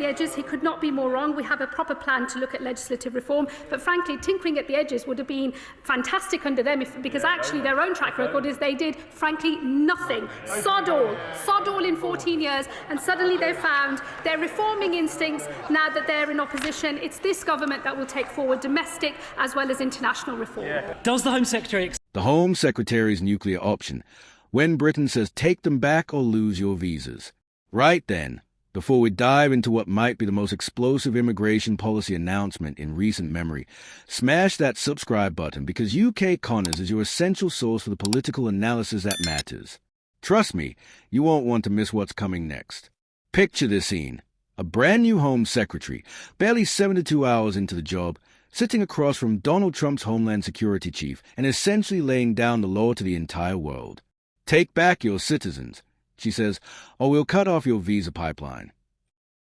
the edges. He could not be more wrong. We have a proper plan to look at legislative reform, but frankly, tinkering at the edges would have been fantastic under them because actually their own track record is they did, frankly, nothing. Sod all in 14 years, and suddenly they've found their reforming instincts now that they're in opposition. It's this government that will take forward domestic as well as international reform. Does the Home Secretary... The Home Secretary's nuclear option, when Britain says take them back or lose your visas. Right then, before we dive into what might be the most explosive immigration policy announcement in recent memory, smash that subscribe button because UK Connors is your essential source for the political analysis that matters. Trust me, you won't want to miss what's coming next. Picture this scene. A brand new Home Secretary, barely 72 hours into the job, sitting across from Donald Trump's Homeland Security Chief and essentially laying down the law to the entire world. Take back your citizens, she says, or we'll cut off your visa pipeline.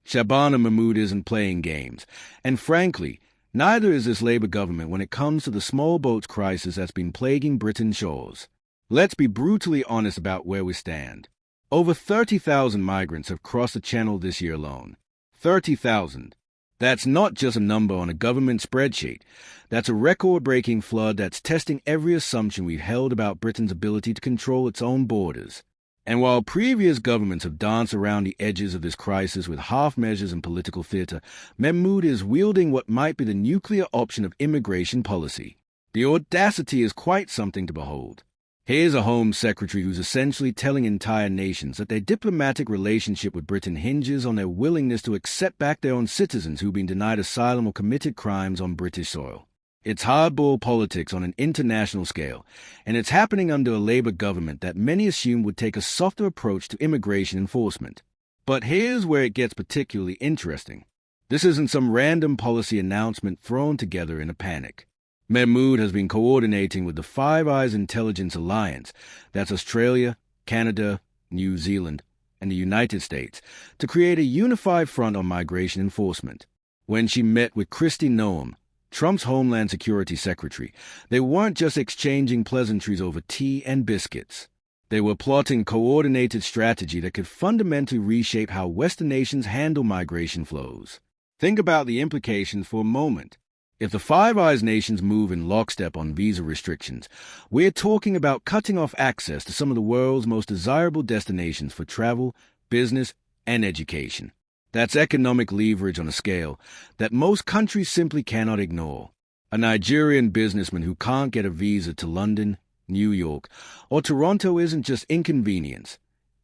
Shabana Mahmood isn't playing games, and frankly, neither is this Labour government when it comes to the small boats crisis that's been plaguing Britain's shores. Let's be brutally honest about where we stand. Over 30,000 migrants have crossed the Channel this year alone. 30,000. That's not just a number on a government spreadsheet. That's a record-breaking flood that's testing every assumption we've held about Britain's ability to control its own borders. And while previous governments have danced around the edges of this crisis with half measures and political theatre, Mahmood is wielding what might be the nuclear option of immigration policy. The audacity is quite something to behold. Here's a Home Secretary who's essentially telling entire nations that their diplomatic relationship with Britain hinges on their willingness to accept back their own citizens who've been denied asylum or committed crimes on British soil. It's hardball politics on an international scale, and it's happening under a Labour government that many assumed would take a softer approach to immigration enforcement. But here's where it gets particularly interesting. This isn't some random policy announcement thrown together in a panic. Mahmood has been coordinating with the Five Eyes Intelligence Alliance, that's Australia, Canada, New Zealand, and the United States, to create a unified front on migration enforcement. When she met with Kristi Noem, Trump's Homeland Security Secretary, they weren't just exchanging pleasantries over tea and biscuits. They were plotting coordinated strategy that could fundamentally reshape how Western nations handle migration flows. Think about the implications for a moment. If the Five Eyes nations move in lockstep on visa restrictions, we're talking about cutting off access to some of the world's most desirable destinations for travel, business, and education. That's economic leverage on a scale that most countries simply cannot ignore. A Nigerian businessman who can't get a visa to London, New York, or Toronto isn't just inconvenience.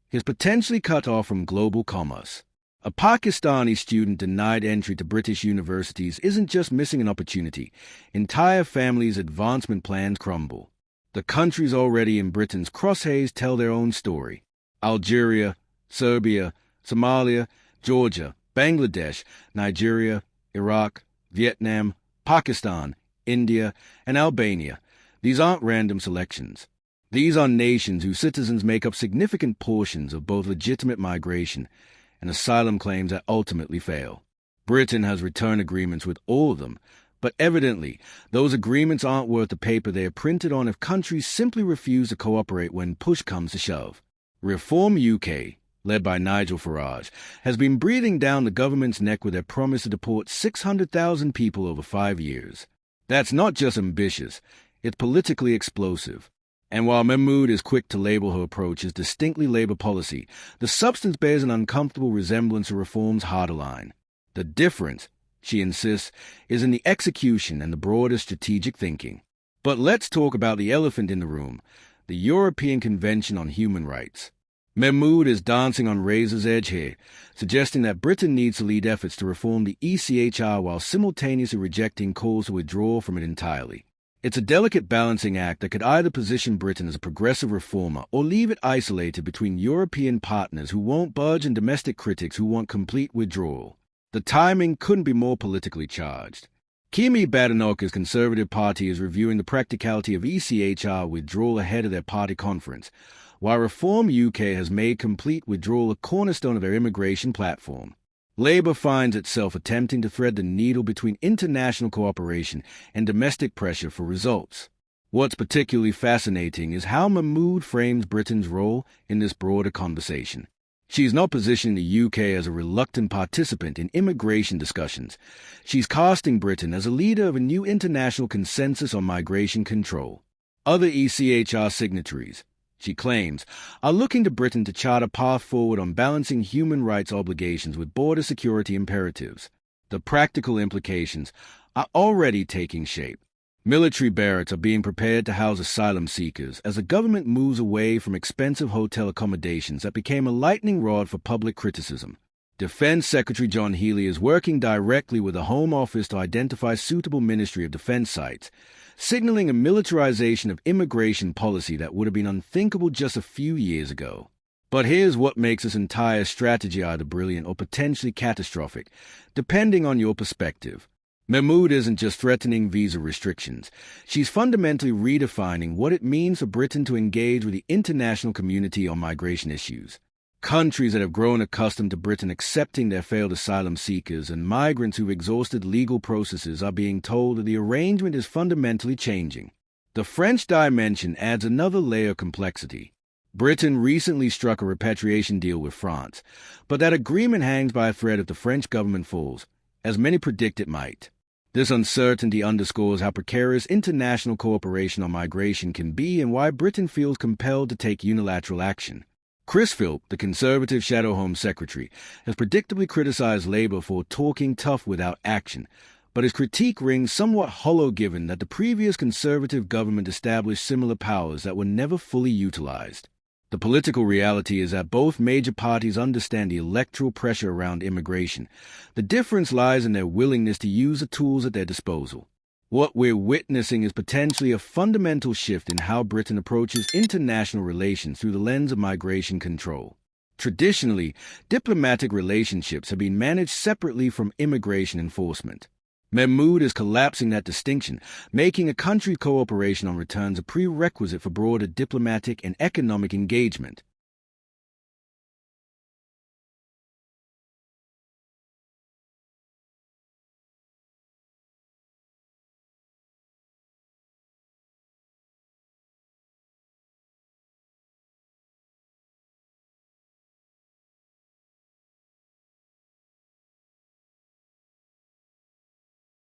He's potentially cut off from global commerce. A Pakistani student denied entry to British universities isn't just missing an opportunity. Entire families' advancement plans crumble. The countries already in Britain's crosshairs tell their own story. Algeria, Serbia, Somalia, Georgia, Bangladesh, Nigeria, Iraq, Vietnam, Pakistan, India, and Albania. These aren't random selections. These are nations whose citizens make up significant portions of both legitimate migration and asylum claims that ultimately fail. Britain has return agreements with all of them, but evidently those agreements aren't worth the paper they are printed on if countries simply refuse to cooperate when push comes to shove. Reform UK, led by Nigel Farage, has been breathing down the government's neck with their promise to deport 600,000 people over 5 years. That's not just ambitious, it's politically explosive. And while Mahmood is quick to label her approach as distinctly Labour policy, the substance bears an uncomfortable resemblance to reform's harder line. The difference, she insists, is in the execution and the broader strategic thinking. But let's talk about the elephant in the room, the European Convention on Human Rights. Mahmood is dancing on razor's edge here, suggesting that Britain needs to lead efforts to reform the ECHR while simultaneously rejecting calls to withdraw from it entirely. It's a delicate balancing act that could either position Britain as a progressive reformer or leave it isolated between European partners who won't budge and domestic critics who want complete withdrawal. The timing couldn't be more politically charged. Kemi Badenoch's Conservative Party is reviewing the practicality of ECHR withdrawal ahead of their party conference, while Reform UK has made complete withdrawal a cornerstone of their immigration platform. Labour finds itself attempting to thread the needle between international cooperation and domestic pressure for results. What's particularly fascinating is how Mahmood frames Britain's role in this broader conversation. She's not positioning the UK as a reluctant participant in immigration discussions. She's casting Britain as a leader of a new international consensus on migration control. Other ECHR signatories, she claims, are looking to Britain to chart a path forward on balancing human rights obligations with border security imperatives. The practical implications are already taking shape. Military barracks are being prepared to house asylum seekers as the government moves away from expensive hotel accommodations that became a lightning rod for public criticism. Defense Secretary John Healey is working directly with the Home Office to identify suitable Ministry of Defense sites, signaling a militarization of immigration policy that would have been unthinkable just a few years ago. But here's what makes this entire strategy either brilliant or potentially catastrophic, depending on your perspective. Mahmoud isn't just threatening visa restrictions. She's fundamentally redefining what it means for Britain to engage with the international community on migration issues. Countries that have grown accustomed to Britain accepting their failed asylum seekers and migrants who've exhausted legal processes are being told that the arrangement is fundamentally changing. The French dimension adds another layer of complexity. Britain recently struck a repatriation deal with France, but that agreement hangs by a thread if the French government falls, as many predict it might. This uncertainty underscores how precarious international cooperation on migration can be and why Britain feels compelled to take unilateral action. Chris Philp, the Conservative Shadow Home Secretary, has predictably criticized Labour for talking tough without action, but his critique rings somewhat hollow given that the previous Conservative government established similar powers that were never fully utilized. The political reality is that both major parties understand the electoral pressure around immigration. The difference lies in their willingness to use the tools at their disposal. What we're witnessing is potentially a fundamental shift in how Britain approaches international relations through the lens of migration control. Traditionally, diplomatic relationships have been managed separately from immigration enforcement. Mahmoud is collapsing that distinction, making a country's cooperation on returns a prerequisite for broader diplomatic and economic engagement.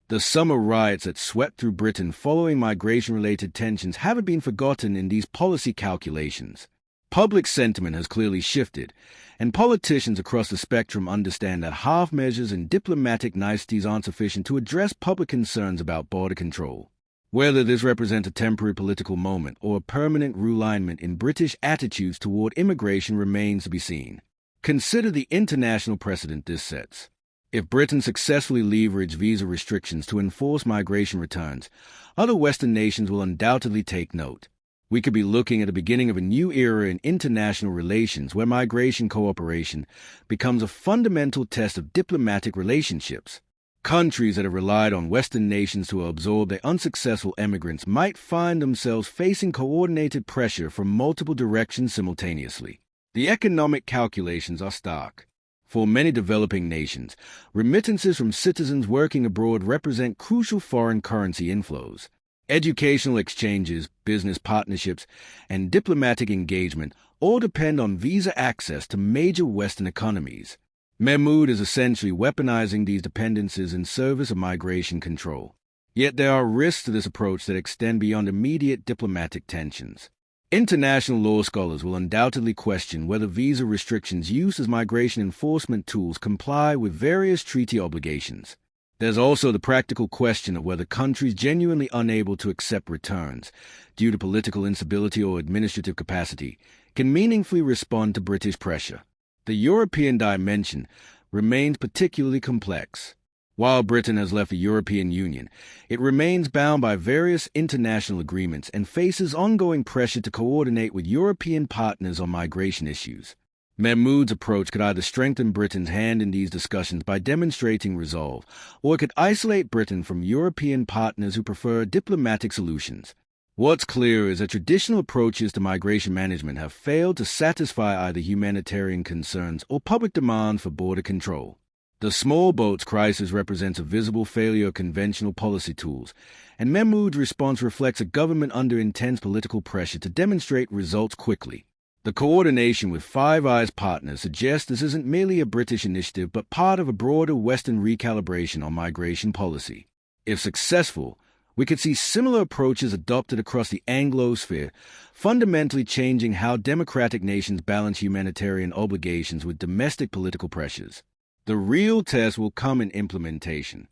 The summer riots that swept through Britain following migration-related tensions haven't been forgotten in these policy calculations. Public sentiment has clearly shifted, and politicians across the spectrum understand that half measures and diplomatic niceties aren't sufficient to address public concerns about border control. Whether this represents a temporary political moment or a permanent realignment in British attitudes toward immigration remains to be seen. Consider the international precedent this sets. If Britain successfully leveraged visa restrictions to enforce migration returns, other Western nations will undoubtedly take note. We could be looking at the beginning of a new era in international relations where migration cooperation becomes a fundamental test of diplomatic relationships. Countries that have relied on Western nations to absorb their unsuccessful emigrants might find themselves facing coordinated pressure from multiple directions simultaneously. The economic calculations are stark. For many developing nations, remittances from citizens working abroad represent crucial foreign currency inflows. Educational exchanges, business partnerships, and diplomatic engagement all depend on visa access to major Western economies. Mahmoud is essentially weaponizing these dependencies in service of migration control. Yet there are risks to this approach that extend beyond immediate diplomatic tensions. International law scholars will undoubtedly question whether visa restrictions used as migration enforcement tools comply with various treaty obligations. There's also the practical question of whether countries genuinely unable to accept returns, due to political instability or administrative capacity, can meaningfully respond to British pressure. The European dimension remains particularly complex. While Britain has left the European Union, it remains bound by various international agreements and faces ongoing pressure to coordinate with European partners on migration issues. Mahmoud's approach could either strengthen Britain's hand in these discussions by demonstrating resolve, or it could isolate Britain from European partners who prefer diplomatic solutions. What's clear is that traditional approaches to migration management have failed to satisfy either humanitarian concerns or public demand for border control. The small boats crisis represents a visible failure of conventional policy tools, and Mahmoud's response reflects a government under intense political pressure to demonstrate results quickly. The coordination with Five Eyes partners suggests this isn't merely a British initiative but part of a broader Western recalibration on migration policy. If successful, we could see similar approaches adopted across the Anglosphere, fundamentally changing how democratic nations balance humanitarian obligations with domestic political pressures. The real test will come in implementation.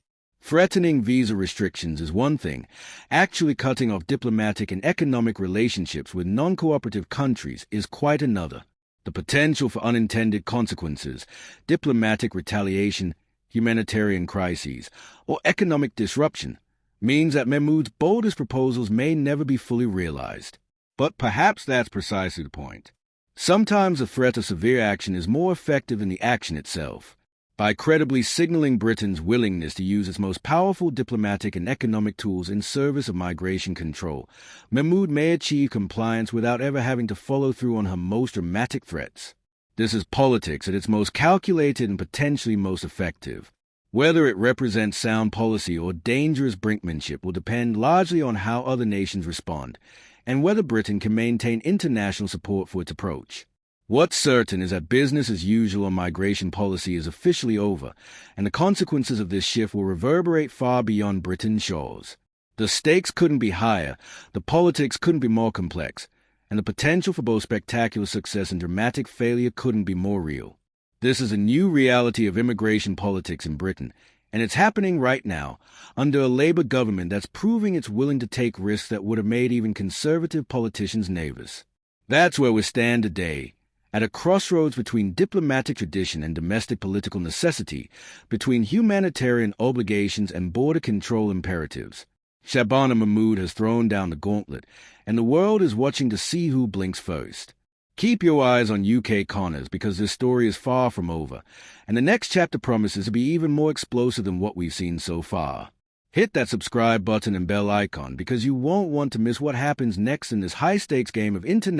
Threatening visa restrictions is one thing. Actually cutting off diplomatic and economic relationships with non-cooperative countries is quite another. The potential for unintended consequences, diplomatic retaliation, humanitarian crises, or economic disruption means that Mahmoud's boldest proposals may never be fully realized. But perhaps that's precisely the point. Sometimes the threat of severe action is more effective than the action itself. By credibly signaling Britain's willingness to use its most powerful diplomatic and economic tools in service of migration control, Mahmoud may achieve compliance without ever having to follow through on her most dramatic threats. This is politics at its most calculated and potentially most effective. Whether it represents sound policy or dangerous brinkmanship will depend largely on how other nations respond, and whether Britain can maintain international support for its approach. What's certain is that business as usual on migration policy is officially over, and the consequences of this shift will reverberate far beyond Britain's shores. The stakes couldn't be higher, the politics couldn't be more complex, and the potential for both spectacular success and dramatic failure couldn't be more real. This is a new reality of immigration politics in Britain, and it's happening right now, under a Labour government that's proving it's willing to take risks that would have made even conservative politicians nervous. That's where we stand today. At a crossroads between diplomatic tradition and domestic political necessity, between humanitarian obligations and border control imperatives. Shabana Mahmoud has thrown down the gauntlet, and the world is watching to see who blinks first. Keep your eyes on UK corners because this story is far from over, and the next chapter promises to be even more explosive than what we've seen so far. Hit that subscribe button and bell icon because you won't want to miss what happens next in this high-stakes game of international